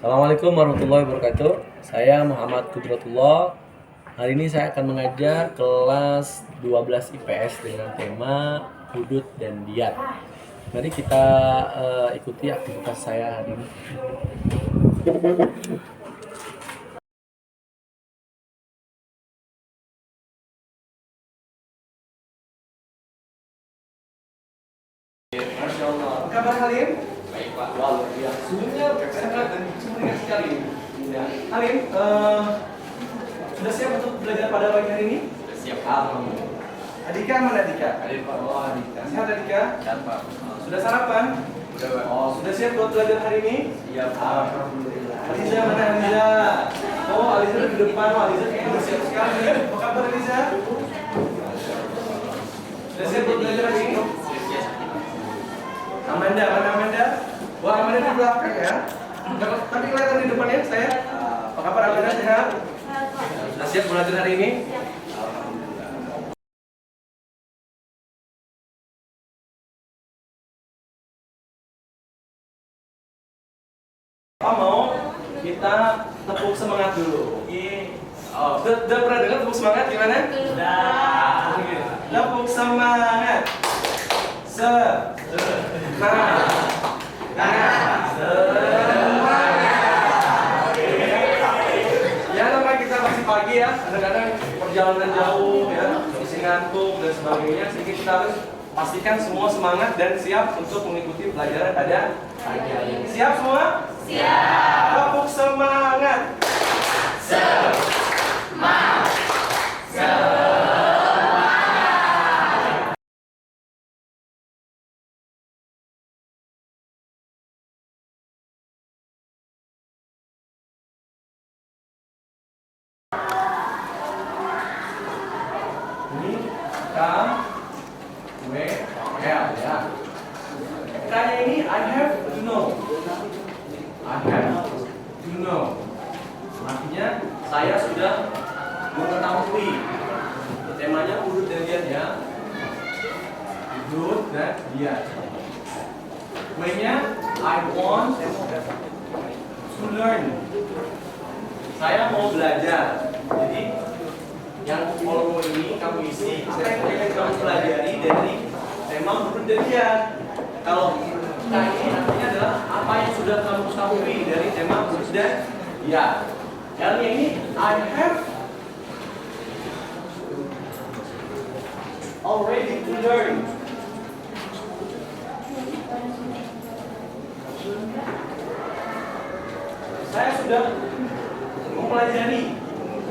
Assalamualaikum warahmatullahi wabarakatuh. Saya Muhammad Kudratullah. Hari ini saya akan mengajar kelas 12 IPS dengan tema hudud dan diat. Mari kita ikuti aktivitas saya hari ini. Masya Allah. Apa kabar Halim? Baik Pak. Wah, ya. Sungguhnya sangat sumringah sekali. Ya. Halim, sudah siap untuk belajar pada pagi hari ini? Sudah siap. Alhamdulillah. Adika mana Adika? Hadir Pak. Oh Adika. Sehat Adika? Sehat Pak. Sudah sarapan? Sudah Pak. Oh, sudah siap buat belajar hari ini? Siap. Alhamdulillah. Aliza mana Aliza? Oh, Aliza di depan. Oh, Aliza sudah siap sekali. Apa kabar Aliza? Sudah siap buat belajar hari ini? Amanda, mana Amanda? Wah, Amanda di belakang ya. Tapi kelihatan di depannya saya. Apa kabar Amanda, sehat? Sudah siap belajar hari ini? Mau kita tepuk semangat dulu. Udah pernah dengar tepuk semangat gimana? Sudah. Tepuk semangat. Ya, namanya kita masih pagi ya, kadang-kadang perjalanan jauh ya, masih ngantuk dan sebagainya, sehingga kita harus pastikan semua semangat dan siap untuk mengikuti pelajaran pada pagi hari ini. Siap semua? Siap. Tepuk semangat. Ini come well ya. Kayaknya ini I have to know. I have to know. Artinya saya sudah mengetahui. Temanya hudud dan diat ya. Hudud dan diat. When-nya I want to learn. Saya mau belajar. Jadi yang kolom ini kamu isi apa yang akan kamu pelajari dari tema hudud dan diat. Kalau ini artinya adalah apa yang sudah kamu ketahui dari tema hudud dan diat. Yang ini I have already to learn. Saya sudah mempelajari,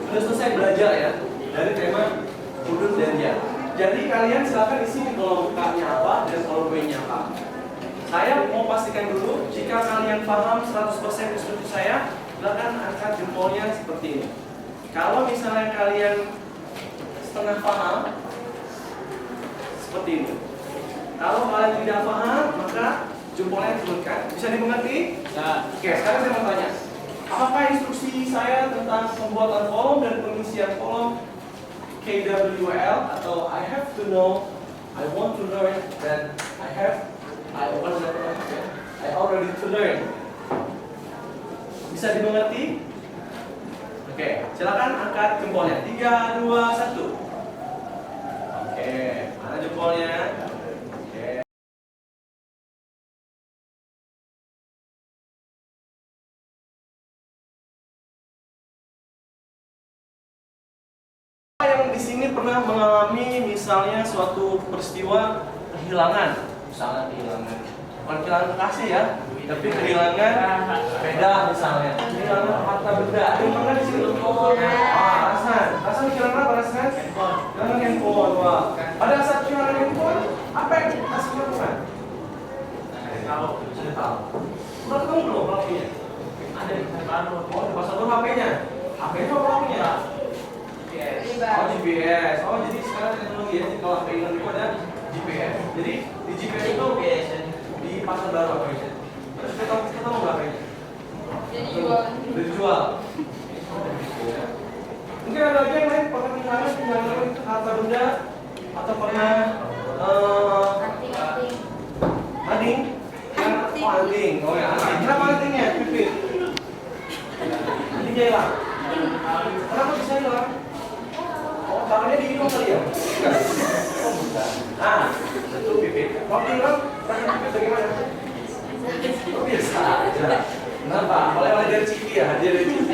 sudah selesai belajar ya dari tema hudud dan diat. Jadi kalian silakan isi di kolom K-nya apa dan kolom B-nya apa. Saya mau pastikan dulu, jika kalian paham 100% instruksi saya, silakan angkat jempolnya seperti ini. Kalau misalnya kalian setengah paham, seperti ini. Kalau kalian tidak paham, maka jempolnya turunkan. Bisa dimengerti? Nah. Oke, sekarang saya mau tanya. Apakah instruksi saya tentang pembuatan kolom dan pengisian kolom KWL atau I have to know, I want to learn, dan I already to learn bisa dimengerti? Oke, silakan angkat jempolnya. 3, 2, 1. Oke, mana jempolnya? Oke. Yang di sini pernah mengalami misalnya suatu peristiwa kehilangan, misalnya kehilangan, bukan kehilangan kasih ya, tapi kehilangan sepeda misalnya, kehilangan harta benda. Yang pernah di sini? Rasan kehilangan apa Rasan? Kehilangan handphone. Wah. Pada saat kehilangan handphone, apa yang Rasan lakukan? Sudah tahu. Udah ketemu belum pelakunya? Ada di pasar baru. Oh, di pasar baru HP-nya. HP-nya apa pelakunya? Oh, GPS. Oh, jadi sekarang teknologi ya, kalau HP hilang itu ada GPS. Jadi di GPS itu di pasar baru apa ya? Terus kita mau nggak ini? Udah dijual. Mungkin ada lagi yang lain pernah kehilangan itu harta benda atau pernah anjing? Oh ya, anjing. Kenapa anjingnya? Pipit. bisa hilang? Kenapa bisa hilang? Oh, tangannya dihitung kali ya? Oh, bukan. Nah, itu bibit. Waktu hilang, tangan bibit bagaimana? Oh, biasa aja. Kenapa? Oleh dari Cipi ya, dia dari Cipi.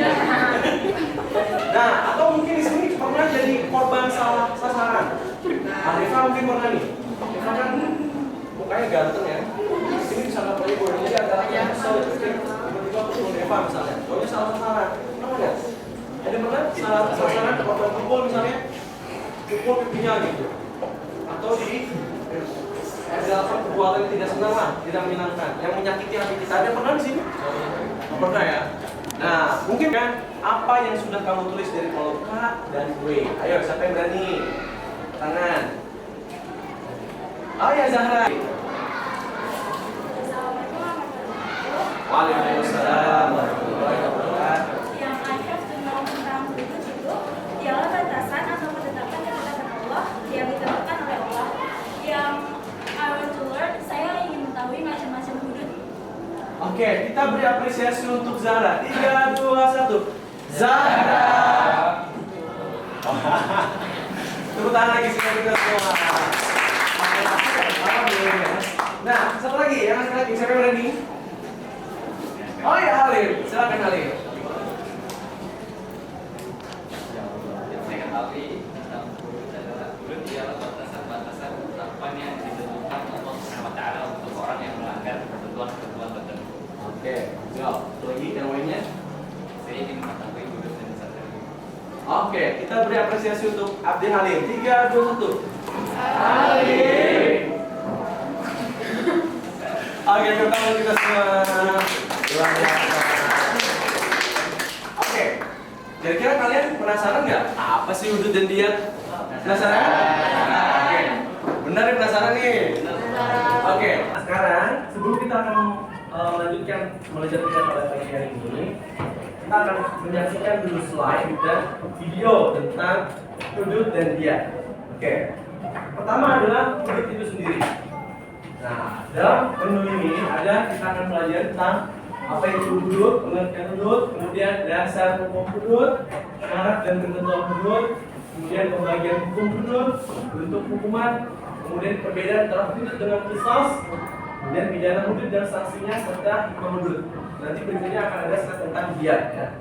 Nah, atau mungkin di sini pernah jadi korban salah sasaran. Arifah mungkin pernah nih. Arifah kan mukanya ganteng ya. Di sini bisa nggak boleh boleh jadi antara yang kesel tiba-tiba pukul Eva misalnya. Soalnya salah sasaran. Pernah nggak? Ada pernah salah sasaran korban pukul misalnya, pukul pipinya gitu. Atau di dalam perbuatan yang tidak senang lah, tidak menyenangkan, yang menyakiti hati kita. Ada pernah di sini? Pernah ya. Nah, mungkin kan apa yang sudah kamu tulis dari kolom K dan W? Ayo, siapa yang berani? Tangan. Oh ya, Zahra. Waalaikumsalam warahmatullahi wabarakatuh. Yang I have to know tentang hudud itu ialah batasan atau penetapan ketetapan Allah yang ditetapkan oleh Allah. Yang I want to learn, saya ingin mengetahui macam-macam hudud. Oke, kita beri apresiasi untuk Zahra. 3, 2, 1. Zahra. Tepuk tangan lagi semua kita semua. Nah, satu lagi, yang lagi siapa yang berani? Oh ya, Halim. Silakan Halim. Yang saya ketahui tentang hudud adalah hudud ialah batasan-batasan ketetapan yang ditentukan Allah Subhanahu wa Ta'ala untuk orang yang melanggar ketentuan-ketentuan tertentu. Oke, jawab. Satu lagi yang lainnya. Saya ingin mengetahui hudud dan dasar. Oke, kita beri apresiasi untuk Abdi Halim. 3, 2, 1. Halim. Oke, kita kita semua. Luar biasa. Oke, kira-kira kalian penasaran nggak? Apa sih hudud dan diat? Penasaran? Oke, benar ya penasaran nih? Oke, sekarang sebelum kita akan melanjutkan belajar kita pada pagi hari ini, kita akan menyaksikan dulu slide dan video tentang hudud dan diat. Oke, pertama adalah hudud itu sendiri. Nah, dalam menu ini ada kita akan belajar tentang apa itu hudud, pengertian hudud, kemudian dasar hukum hudud, syarat dan ketentuan hudud, kemudian pembagian hukum hudud, bentuk hukuman, kemudian perbedaan antara hudud dengan qisas, kemudian pidana hudud dan sanksinya serta hikmah hudud. Nanti berikutnya akan ada slide tentang diat ya.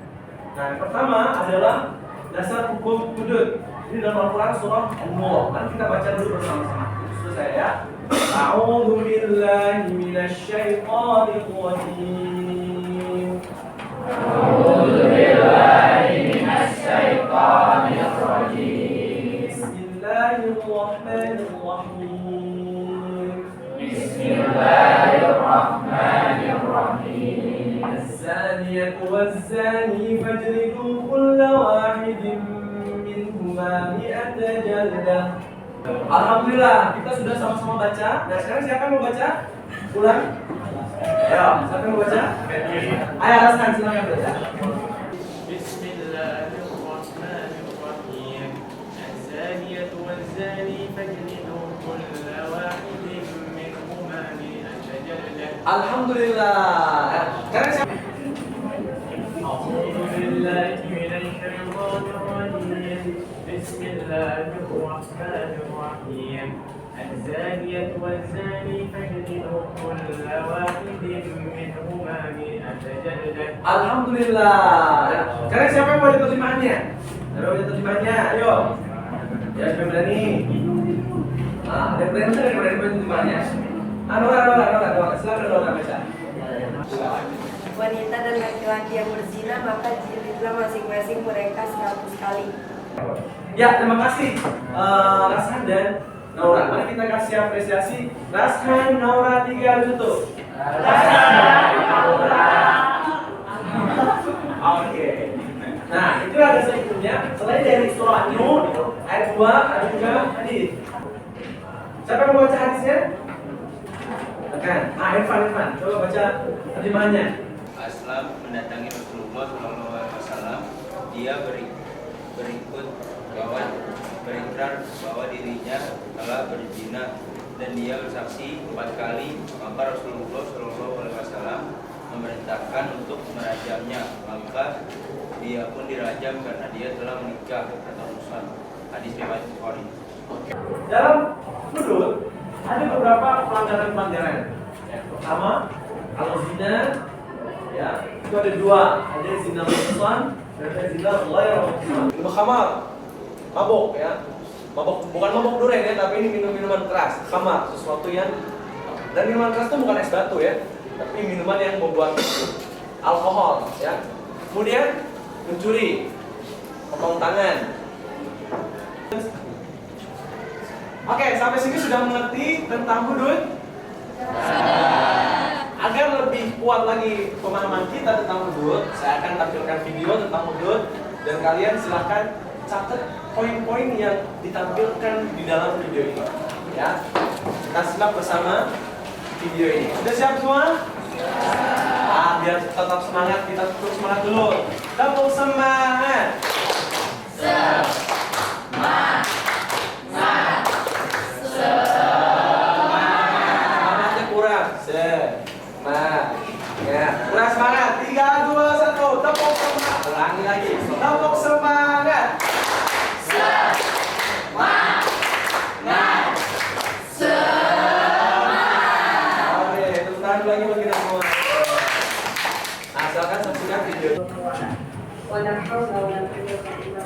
Nah, yang pertama adalah dasar hukum hudud. Ini dalam Al-Quran surah An-Nur. Nanti kita baca dulu bersama-sama. Selesai ya. A'udzu billahi minasyaitonir rajim. A'udzu billahi minasyaitonir rajim. Bismillahirrahmanirrahim. Bismillahirrahmanirrahim. Az-zaniyatu waz-zani fajlidu kulla wahidin minhuma mi'ata jaldah. Alhamdulillah, kita sudah sama-sama baca. Nah, sekarang siapa yang mau baca? Ulang. Ayo, siapa yang mau baca? Ayo, Raskan, silakan baca. Bismillahirrahmanirrahim. Az-zaniyatu waz-zani fajlidu kulla wahidin minhuma mi'ata jaldah. Alhamdulillah. Sekarang siapa? A'udzu billahi minasy syaithanir rajim. Bismillahirrahmanirrahim. Az-zaniyatu waz-zani fajlidu kulla wahidin minhuma mi'ata jaldah. Alhamdulillah. Sekarang siapa yang mau baca terjemahannya? Siapa yang baca terjemahannya? Ayo. Ya, siapa yang berani? Ah, ada yang berani baca terjemahannya? Nora. Silakan Nora baca. Wanita dan laki-laki yang berzina maka jilidlah masing-masing mereka 100 kali. Ya, terima kasih Rashan dan Naura. Mari kita kasih apresiasi Rashan, Naura, 3, 1. Rashan, Naura. Oke. Nah, itu ada selanjutnya. Selain dari surah Nur, ayat 2, ada juga hadis. Siapa yang mau baca hadisnya? Tekan. Irfan, coba baca terjemahannya. Aslam mendatangi Rasulullah SAW. Dia berikrar bahwa dirinya telah berzina dan dia bersaksi 4 kali. Maka Rasulullah SAW memerintahkan untuk merajamnya, maka dia pun dirajam karena dia telah menikah atau rusak. Hadis riwayat Bukhari. Dalam hudud ada beberapa pelanggaran-pelanggaran. Ya, pertama, kalau zina, ya itu ada dua, ada zina muhsan dan ada zina ghairu muhsan. Minum khamar, mabuk ya, mabuk bukan mabuk durian ya, tapi ini minuman keras, khamar, sesuatu yang dan minuman keras itu bukan es batu ya, tapi minuman yang membuat alkohol ya. Kemudian mencuri, potong tangan. Oke, sampai sini sudah mengerti tentang hudud? Agar lebih kuat lagi pemahaman kita tentang hudud, saya akan tampilkan video tentang hudud dan kalian silahkan catat poin-poin yang ditampilkan di dalam video ini. Ya, kita simak bersama video ini. Sudah siap semua? Biar tetap semangat, kita terus semangat dulu. Tepuk semangat. Semangatnya kurang. Ya, kurang semangat. 3, 2, 1. Tepuk semangat. Ulangi lagi. Tepuk semangat. Oke, tepuk tangan lagi buat kita semua. Nah, silakan saksikan video. ولا حول ولا قوة إلا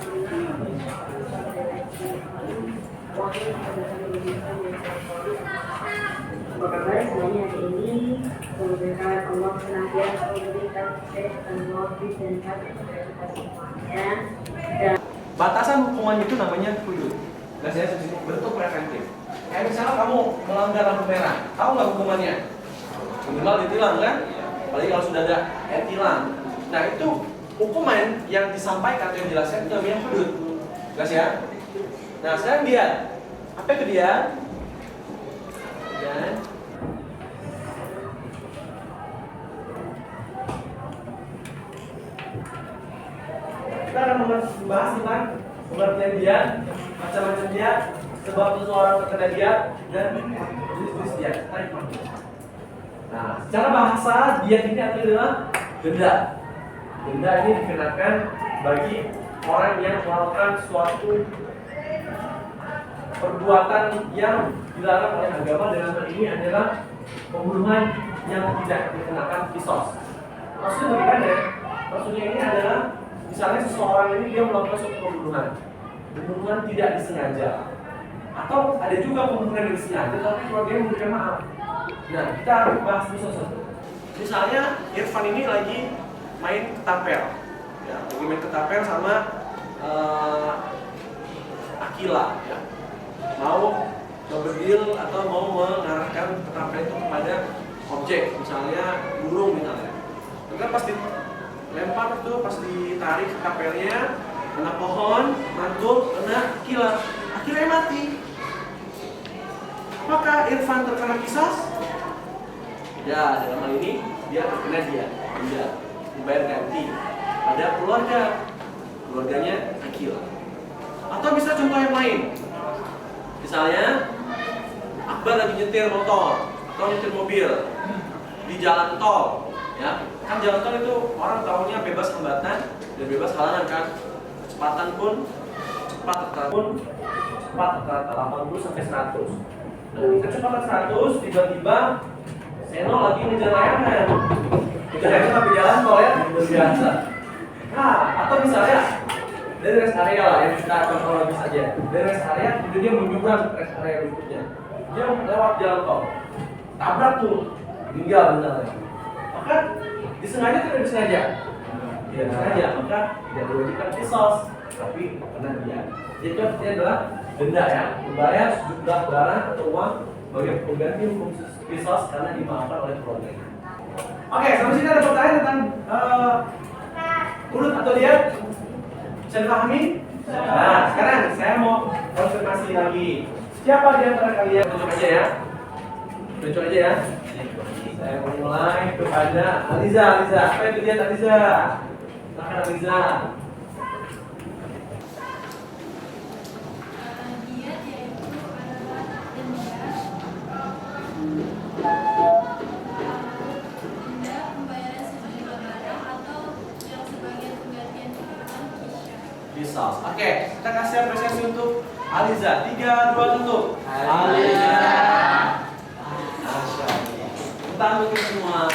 Apa kabar semuanya hari ini? Semoga Allah senantiasa memberikan kesehatan wafis dan hati kepada kita semuanya. Batasan hukuman itu namanya hudud. Nah, saya bentuk preventif. Kayak misalnya kamu melanggar lampu merah, tahu nggak hukumannya? Minimal ditilang kan? Apalagi kalau sudah ada tilang. Nah, itu hukuman yang disampaikan atau yang dijelaskan itu namanya hudud. Jelas ya? Nah, sekarang dia. Apa itu dia? Dan kita akan membahas tentang pengertian dia, macam-macam dia, sebab seseorang terkena dia, dan jenis-jenis dia. Nah, secara bahasa dia ini adalah denda. Denda ini dikenakan bagi orang yang melakukan suatu perbuatan yang dilarang oleh agama. Dalam hal ini adalah pembunuhan yang tidak dikenakan kisos. Maksudnya bagaimana? Maksudnya ini adalah misalnya seseorang ini dia melakukan suatu pembunuhan tidak disengaja, atau ada juga pembunuhan yang disengaja tapi keluarganya memberikan maaf. Nah, kita bahas satu-satu. Misalnya Irfan ini lagi main ketapel, ya, lagi main ketapel sama Akila, ya. Mau ngebedil atau mau mengarahkan ketapel itu kepada objek, misalnya burung misalnya. Maka pas dilempar itu, pas ditarik ketapelnya, kena pohon, mantul, kena Akila. Akila mati. Apakah Irfan terkena kisas? Ya, dalam hal ini dia terkena dia dibayar ganti pada keluarganya Akila. Atau bisa contoh yang lain. Misalnya Akbar lagi nyetir motor atau nyetir mobil di jalan tol, ya. Kan jalan tol itu orang tahunya bebas hambatan dan bebas halangan kan. Kecepatan pun cepat rata-rata 80 sampai 100. Nah, kecepatan 100 tiba-tiba Seno lagi ngejar layangan. Ngejar layangan tapi jalan tol ya, biasa. Nah, atau misalnya dari rest area lah yang kita kronologis saja. Dari rest area, kemudian dia menyeberang ke rest area berikutnya. Dia lewat jalan tol, tabrak tuh, meninggal misalnya. Maka disengaja atau tidak disengaja? Tidak disengaja, maka tidak diwajibkan kisos, tapi kena dia. Jadi itu artinya adalah denda ya, membayar sejumlah barang atau uang sebagai pengganti hukum kisos karena dimaafkan oleh keluarganya. Oke, sampai sini ada pertanyaan tentang urut atau dia? Bisa dipahami? Nah, sekarang saya mau konfirmasi lagi. Siapa di antara kalian? Tunjuk aja ya. Tunjuk aja ya. Saya mulai kepada Aliza. Apa itu dia Aliza? Silakan Aliza. Dia yaitu adalah denda pembayaran Missiles. Oke, kita kasih apresiasi untuk Aliza. 3, 2, 1. Aliza. Masya Allah. Kita ambil semua.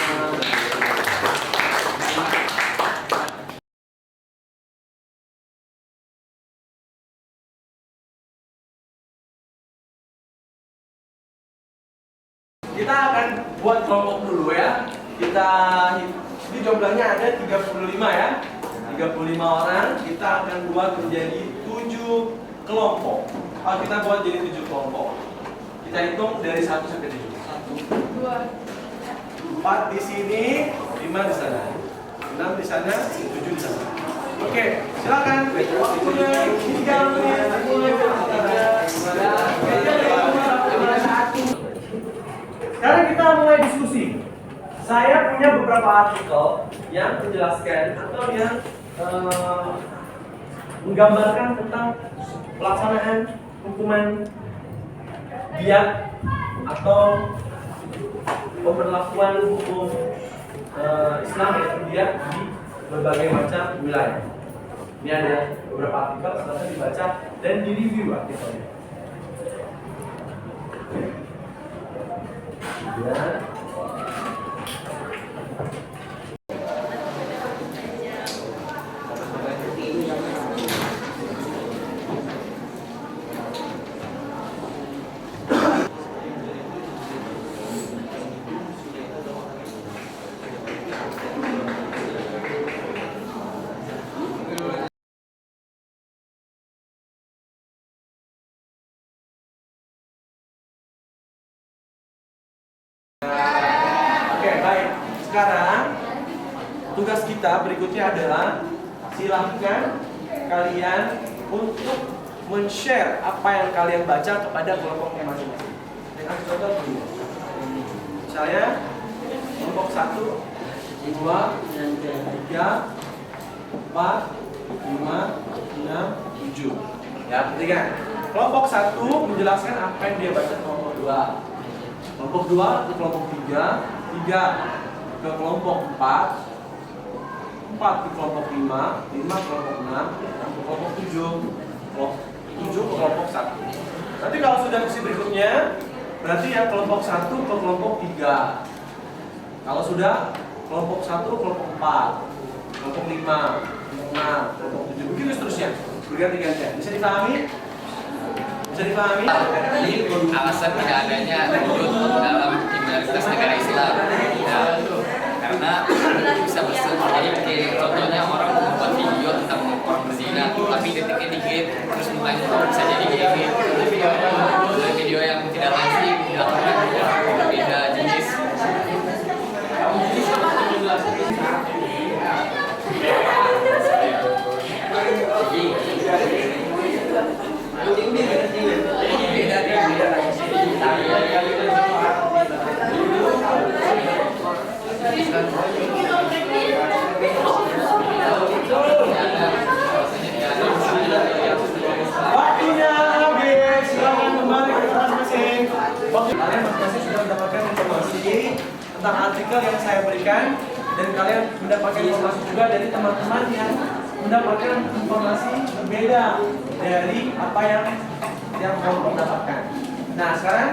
Kita akan buat kelompok dulu ya. Di jumlahnya ada 35 ya. 35 orang, kita akan buat menjadi 7 kelompok. Kalau kita buat jadi 7 kelompok, kita hitung dari 1 sampai 7. 4 di sini, 5 di sana, 6 di sana, 7 di sana. Oke, silakan. Waktunya 3 menit. Sekarang kita mulai diskusi. Saya punya beberapa artikel yang menjelaskan atau yang menggambarkan tentang pelaksanaan hukuman biat atau pemberlakuan hukum Islam yaitu biat di berbagai macam wilayah. Ini ada beberapa artikel, silahkan dibaca dan direview artikelnya. Ya. Oke, baik. Sekarang tugas kita berikutnya adalah silahkan kalian untuk men-share apa yang kalian baca kepada kelompoknya masing-masing. Dengan contoh dulu. Saya kelompok 1, 2, 3, 4, 5, 6, 7. Ya, perhatikan. Kelompok 1 menjelaskan apa yang dia baca kelompok 2. Kelompok 2 ke kelompok 3, 3 ke kelompok 4, 4 ke kelompok 5, 5 ke kelompok 6, ke kelompok 7, 7 ke kelompok 1. Nanti kalau sudah sesi berikutnya, berarti ya kelompok 1 ke kelompok 3. Kalau sudah kelompok 1 kelompok 4, kelompok 5, kelompok 6, kelompok 7, begitu seterusnya. Berganti-gantian. Bisa dipahami? Bisa dipahami? Ini alasan tidak adanya ribut dalam kriminalitas negara Islam. Ya, karena bisa jadi contohnya orang membuat video tentang orang berzina, tapi detiknya dikit, terus mukanya bisa jadi gini. Video yang tidak lazim, beda jenis. Waktunya habis, silakan kembali ke tempat masing-masing. Kalian masing-masing sudah mendapatkan informasi tentang artikel yang saya berikan dan kalian mendapatkan informasi juga dari teman-teman yang mendapatkan informasi berbeda dari apa yang kelompok dapatkan. Nah, sekarang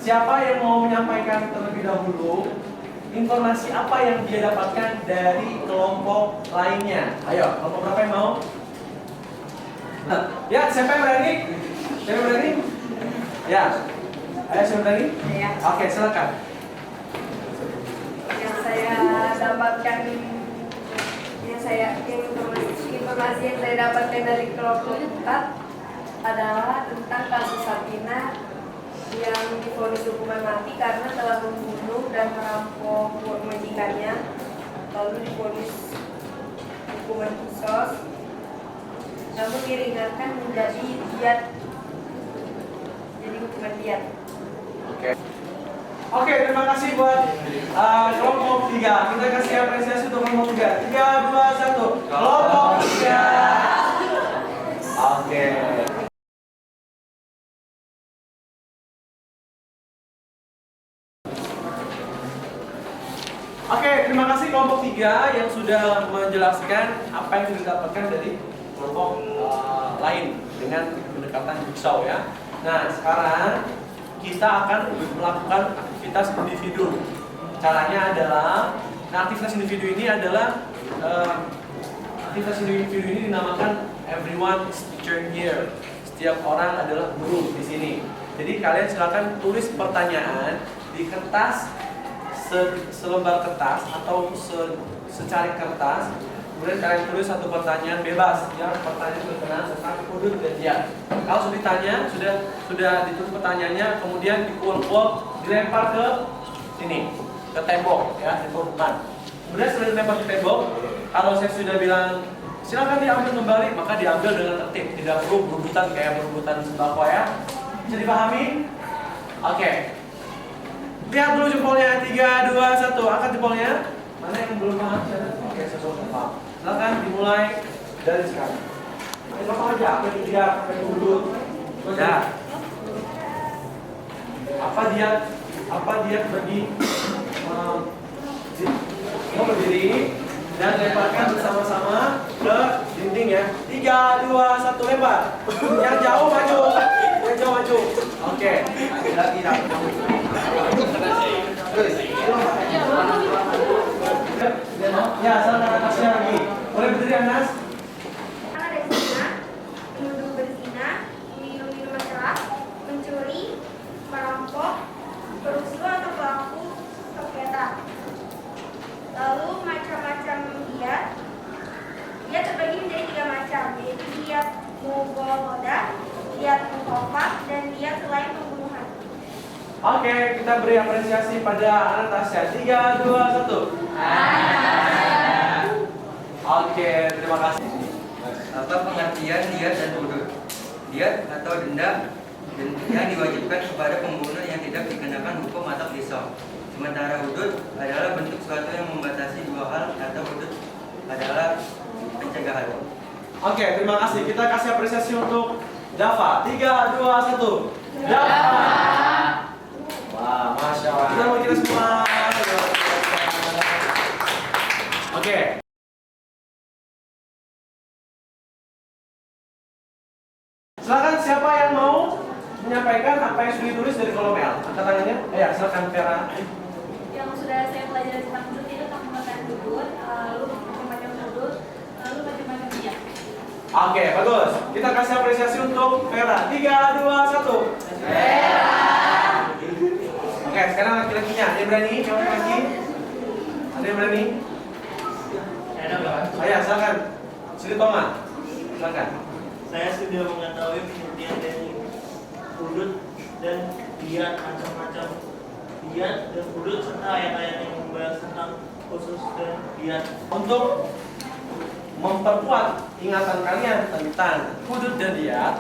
siapa yang mau menyampaikan terlebih dahulu informasi apa yang dia dapatkan dari kelompok lainnya? Ayo, kelompok berapa yang mau? Nah, ya, siapa yang berani? Siapa yang berani? Ya, ayo siapa yang berani? Ya. Oke, silakan. Yang saya dapatkan, informasi yang saya dapatkan dari kelompok 4 adalah tentang kasus Sabrina yang divonis hukuman mati karena telah membunuh dan merampok majikannya, lalu divonis hukuman kisos, lalu diringankan menjadi diat, jadi hukuman diat. Oke, terima kasih buat kelompok 3. Kita kasih apresiasi untuk kelompok 3. 3, 2, 1. Kelompok 3. Oke. Oke, terima kasih kelompok 3 yang sudah menjelaskan apa yang didapatkan dari kelompok lain dengan pendekatan jigsaw ya. Nah, sekarang kita akan melakukan aktivitas individu. Caranya adalah, aktivitas individu ini adalah aktivitas individu ini dinamakan everyone is teacher here. Setiap orang adalah guru di sini. Jadi kalian silakan tulis pertanyaan di kertas, selembar kertas atau secari kertas. Kemudian kalian tulis satu pertanyaan bebas, ya, pertanyaan berkenaan tentang hudud dan jihad. Kalau sudah ditanya, sudah ditulis pertanyaannya, kemudian dikumpul, dilempar ke sini, ke tembok, ya, tembok depan. Kemudian setelah dilempar ke tembok, kalau saya sudah bilang silakan diambil kembali, maka diambil dengan tertib, tidak perlu berebutan kayak berebutan sembako ya. Bisa dipahami? Oke. Lihat dulu jempolnya, 3, 2, 1, angkat jempolnya. Mana yang belum paham? Oke, saya sudah paham. Silakan dimulai dari sekarang. Apa aja? Apa yang dia hudud? Ya. Apa dia pergi berdiri dan lemparkan bersama-sama ke dinding ya. 3, 2, 1, lempar. Yang jauh maju. Yang jauh maju. Oke. Tidak. Ya, salah atasnya lagi. Boleh berdiri Anas? Karena dari zina, menuduh berzina, minum minuman keras, mencuri, merampok, perusuh atau pelaku sengketa. Lalu macam-macam diat terbagi menjadi 3 macam, yaitu diat mughaladah, diat mukofah, dan diat selain pembunuhan. Oke, kita beri apresiasi pada Anastasia. 3, 2, 1. Oke, terima kasih. Apa pengertian diat dan hudud? Diat atau denda yang diwajibkan kepada pembunuh yang tidak dikenakan hukum atau pisau. Sementara hudud adalah bentuk suatu yang membatasi 2 hal, atau hudud adalah pencegahan. Oke, terima kasih. Kita kasih apresiasi untuk Dava. 3, 2, 1. Dava. Wah, masya Allah. Kita mau kita semua. Oke. Silakan siapa yang mau menyampaikan apa yang sudah ditulis dari kolom L. Angkat tangannya. Ya, silakan Vera. Yang sudah saya pelajari tentang hudud itu tentang pemetaan hudud, lalu macam-macam hudud, lalu macam-macam diat. Oke, bagus. Kita kasih apresiasi untuk Vera. 3, 2, 1. Vera. Oke, sekarang laki-lakinya. Ada yang berani? Yang laki? Ada yang berani? Ayo, silakan. Sili Toma. Silakan. Saya sudah mengetahui pengertian dari hudud dan diat, macam-macam diat dan hudud serta ayat-ayat yang membahas tentang khusus dan diat. Untuk memperkuat ingatan kalian tentang hudud dan diat,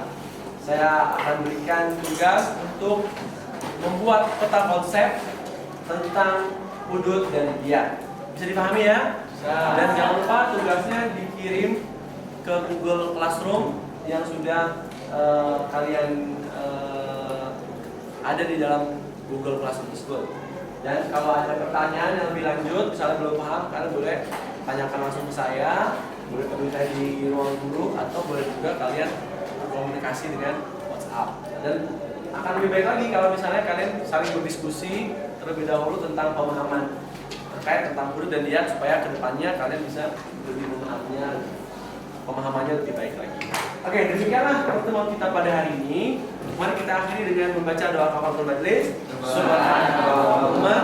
saya akan berikan tugas untuk membuat peta konsep tentang hudud dan diat. Bisa dipahami ya? Dan jangan lupa tugasnya dikirim ke Google Classroom yang sudah kalian ada di dalam Google Classroom tersebut. Dan kalau ada pertanyaan yang lebih lanjut, misalnya belum paham, kalian boleh tanyakan langsung ke saya, boleh temui saya di ruang guru, atau boleh juga kalian berkomunikasi dengan WhatsApp. Dan akan lebih baik lagi kalau misalnya kalian saling berdiskusi terlebih dahulu tentang pemahaman terkait tentang hudud dan diat, supaya kedepannya kalian bisa lebih memahaminya, pemahamannya lebih baik lagi. Oke, demikianlah pertemuan kita pada hari ini. Mari kita akhiri dengan membaca doa kafaratul majlis. Subhanallah.